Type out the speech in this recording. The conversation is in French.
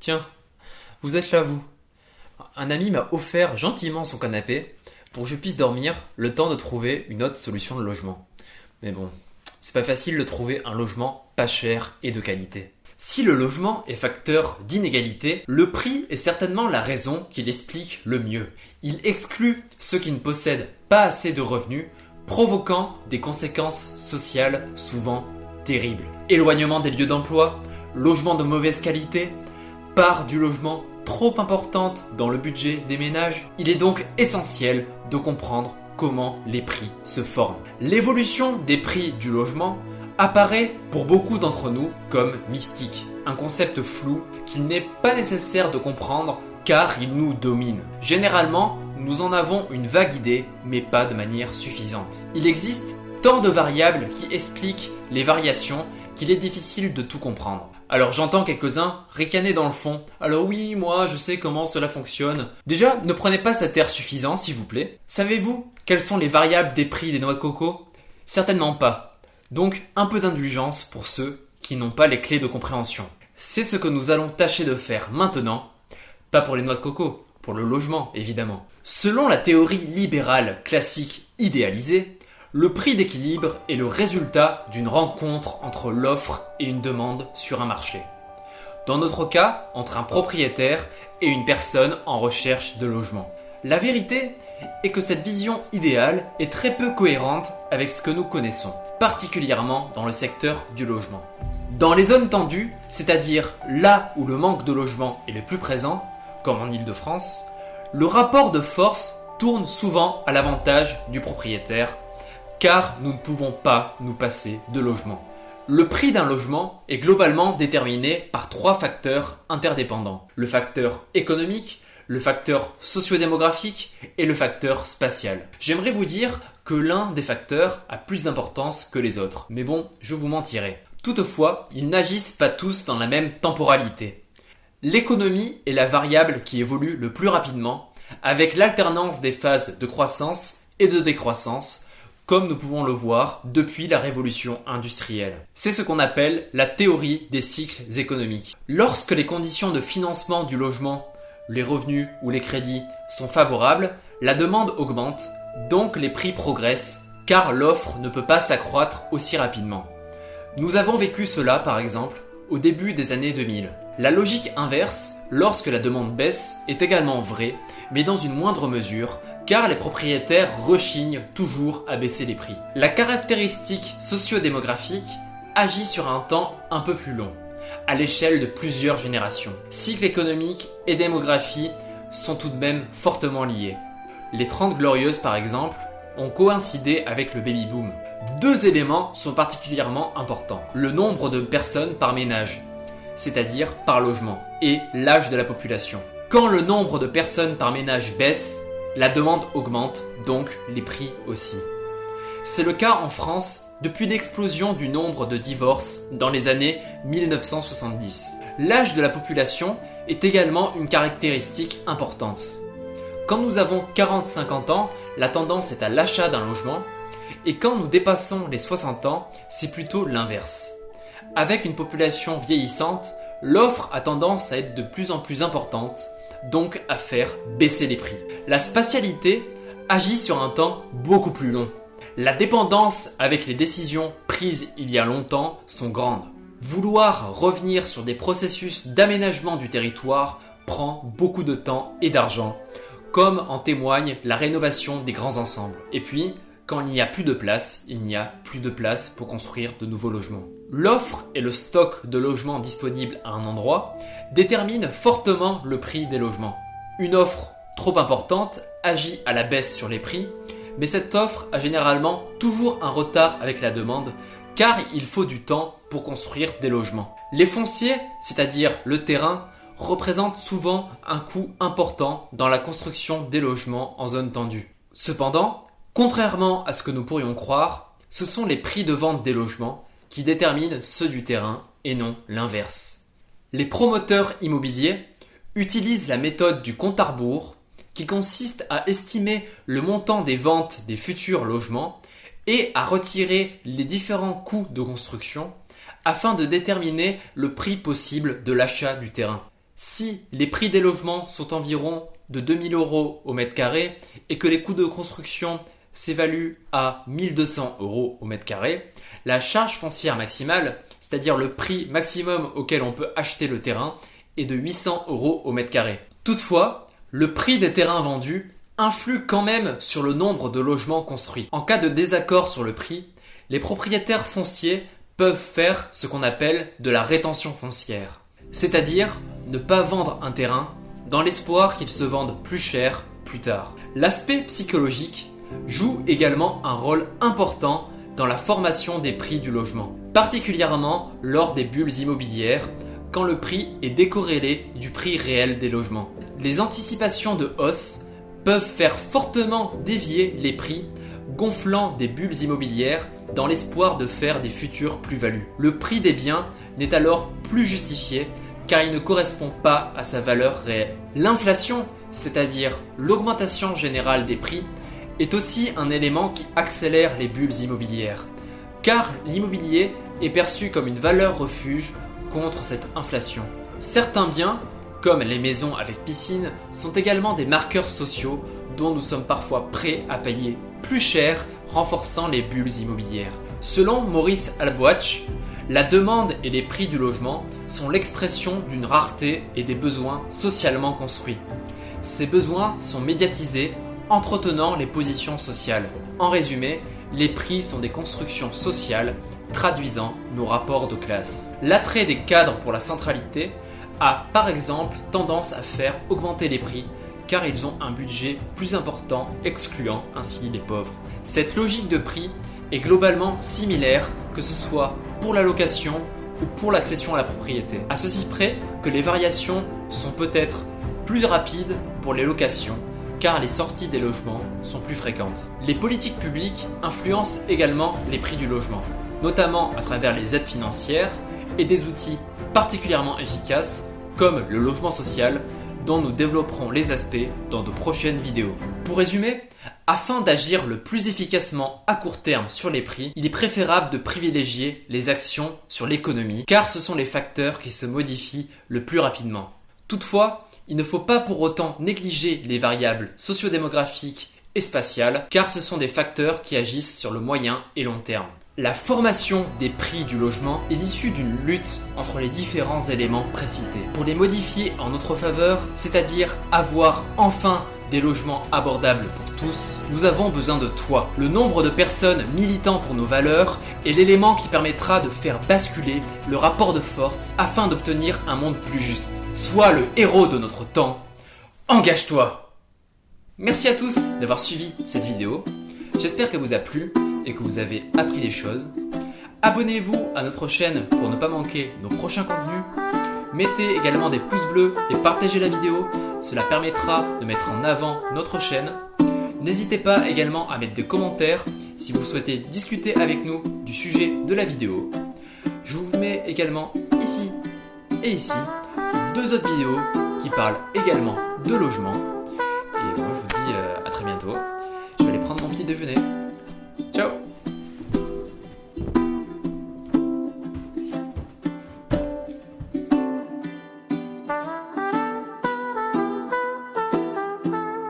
Tiens, vous êtes là, vous. Un ami m'a offert gentiment son canapé pour que je puisse dormir le temps de trouver une autre solution de logement. Mais bon, c'est pas facile de trouver un logement pas cher et de qualité. Si le logement est facteur d'inégalité, le prix est certainement la raison qui l'explique le mieux. Il exclut ceux qui ne possèdent pas assez de revenus, provoquant des conséquences sociales souvent terribles. Éloignement des lieux d'emploi, logement de mauvaise qualité, part du logement trop importante dans le budget des ménages. Il est donc essentiel de comprendre comment les prix se forment. L'évolution des prix du logement apparaît pour beaucoup d'entre nous comme mystique, un concept flou qu'il n'est pas nécessaire de comprendre car il nous domine. Généralement, nous en avons une vague idée, mais pas de manière suffisante. Il existe tant de variables qui expliquent les variations qu'il est difficile de tout comprendre. Alors j'entends quelques-uns ricaner dans le fond. Alors oui, moi je sais comment cela fonctionne. Déjà, ne prenez pas cet air suffisant s'il vous plaît. Savez-vous quelles sont les variables des prix des noix de coco ? Certainement pas. Donc un peu d'indulgence pour ceux qui n'ont pas les clés de compréhension. C'est ce que nous allons tâcher de faire maintenant. Pas pour les noix de coco, pour le logement évidemment. Selon la théorie libérale classique idéalisée, le prix d'équilibre est le résultat d'une rencontre entre l'offre et une demande sur un marché. Dans notre cas, entre un propriétaire et une personne en recherche de logement. La vérité est que cette vision idéale est très peu cohérente avec ce que nous connaissons, particulièrement dans le secteur du logement. Dans les zones tendues, c'est-à-dire là où le manque de logement est le plus présent, comme en Île-de-France, le rapport de force tourne souvent à l'avantage du propriétaire, car nous ne pouvons pas nous passer de logement. Le prix d'un logement est globalement déterminé par trois facteurs interdépendants. Le facteur économique, le facteur socio-démographique et le facteur spatial. J'aimerais vous dire que l'un des facteurs a plus d'importance que les autres, mais bon, je vous mentirai. Toutefois, ils n'agissent pas tous dans la même temporalité. L'économie est la variable qui évolue le plus rapidement, avec l'alternance des phases de croissance et de décroissance, comme nous pouvons le voir depuis la révolution industrielle. C'est ce qu'on appelle la théorie des cycles économiques. Lorsque les conditions de financement du logement, les revenus ou les crédits sont favorables, la demande augmente, donc les prix progressent, car l'offre ne peut pas s'accroître aussi rapidement. Nous avons vécu cela par exemple au début des années 2000. La logique inverse, lorsque la demande baisse, est également vraie, mais dans une moindre mesure, car les propriétaires rechignent toujours à baisser les prix. La caractéristique socio-démographique agit sur un temps un peu plus long, à l'échelle de plusieurs générations. Cycle économique et démographie sont tout de même fortement liés. Les 30 Glorieuses par exemple ont coïncidé avec le baby-boom. Deux éléments sont particulièrement importants. Le nombre de personnes par ménage, c'est-à-dire par logement, et l'âge de la population. Quand le nombre de personnes par ménage baisse, la demande augmente, donc les prix aussi. C'est le cas en France depuis l'explosion du nombre de divorces dans les années 1970. L'âge de la population est également une caractéristique importante. Quand nous avons 40-50 ans, la tendance est à l'achat d'un logement, et quand nous dépassons les 60 ans, c'est plutôt l'inverse. Avec une population vieillissante, l'offre a tendance à être de plus en plus importante, donc à faire baisser les prix. La spatialité agit sur un temps beaucoup plus long. La dépendance avec les décisions prises il y a longtemps sont grandes. Vouloir revenir sur des processus d'aménagement du territoire prend beaucoup de temps et d'argent, comme en témoigne la rénovation des grands ensembles. Et puis, quand il n'y a plus de place, il n'y a plus de place pour construire de nouveaux logements. L'offre et le stock de logements disponibles à un endroit déterminent fortement le prix des logements. Une offre trop importante agit à la baisse sur les prix, mais cette offre a généralement toujours un retard avec la demande, car il faut du temps pour construire des logements. Les fonciers, c'est-à-dire le terrain, représentent souvent un coût important dans la construction des logements en zone tendue. Cependant, contrairement à ce que nous pourrions croire, ce sont les prix de vente des logements qui déterminent ceux du terrain et non l'inverse. Les promoteurs immobiliers utilisent la méthode du compte à rebours qui consiste à estimer le montant des ventes des futurs logements et à retirer les différents coûts de construction afin de déterminer le prix possible de l'achat du terrain. Si les prix des logements sont environ de 2000 euros au mètre carré et que les coûts de construction s'évaluent à 1200 euros au mètre carré, la charge foncière maximale, c'est-à-dire le prix maximum auquel on peut acheter le terrain, est de 800 euros au mètre carré. Toutefois, le prix des terrains vendus influe quand même sur le nombre de logements construits. En cas de désaccord sur le prix, les propriétaires fonciers peuvent faire ce qu'on appelle de la rétention foncière, c'est-à-dire ne pas vendre un terrain dans l'espoir qu'il se vende plus cher plus tard. L'aspect psychologique joue également un rôle important dans la formation des prix du logement, particulièrement lors des bulles immobilières, quand le prix est décorrélé du prix réel des logements. Les anticipations de hausse peuvent faire fortement dévier les prix, gonflant des bulles immobilières dans l'espoir de faire des futures plus-values. Le prix des biens n'est alors plus justifié car il ne correspond pas à sa valeur réelle. L'inflation, c'est-à-dire l'augmentation générale des prix, est aussi un élément qui accélère les bulles immobilières, car l'immobilier est perçu comme une valeur refuge contre cette inflation. Certains biens, comme les maisons avec piscine, sont également des marqueurs sociaux dont nous sommes parfois prêts à payer plus cher, renforçant les bulles immobilières. Selon Maurice Halbwach, la demande et les prix du logement sont l'expression d'une rareté et des besoins socialement construits. Ces besoins sont médiatisés, entretenant les positions sociales. En résumé, les prix sont des constructions sociales traduisant nos rapports de classe. L'attrait des cadres pour la centralité a par exemple tendance à faire augmenter les prix car ils ont un budget plus important, excluant ainsi les pauvres. Cette logique de prix est globalement similaire que ce soit pour la location ou pour l'accession à la propriété. À ceci près que les variations sont peut-être plus rapides pour les locations car les sorties des logements sont plus fréquentes. Les politiques publiques influencent également les prix du logement, notamment à travers les aides financières et des outils particulièrement efficaces comme le logement social dont nous développerons les aspects dans de prochaines vidéos. Pour résumer, afin d'agir le plus efficacement à court terme sur les prix, il est préférable de privilégier les actions sur l'économie car ce sont les facteurs qui se modifient le plus rapidement. Toutefois, il ne faut pas pour autant négliger les variables sociodémographiques et spatiales car ce sont des facteurs qui agissent sur le moyen et long terme. La formation des prix du logement est l'issue d'une lutte entre les différents éléments précités. Pour les modifier en notre faveur, c'est-à-dire avoir enfin des logements abordables pour tous, nous avons besoin de toi. Le nombre de personnes militant pour nos valeurs est l'élément qui permettra de faire basculer le rapport de force afin d'obtenir un monde plus juste. Sois le héros de notre temps. Engage-toi! Merci à tous d'avoir suivi cette vidéo. J'espère qu'elle vous a plu et que vous avez appris des choses. Abonnez-vous à notre chaîne pour ne pas manquer nos prochains contenus. Mettez également des pouces bleus et partagez la vidéo, cela permettra de mettre en avant notre chaîne. N'hésitez pas également à mettre des commentaires si vous souhaitez discuter avec nous du sujet de la vidéo. Je vous mets également ici et ici deux autres vidéos qui parlent également de logement. Et moi je vous dis à très bientôt. Je vais aller prendre mon petit déjeuner. Ciao!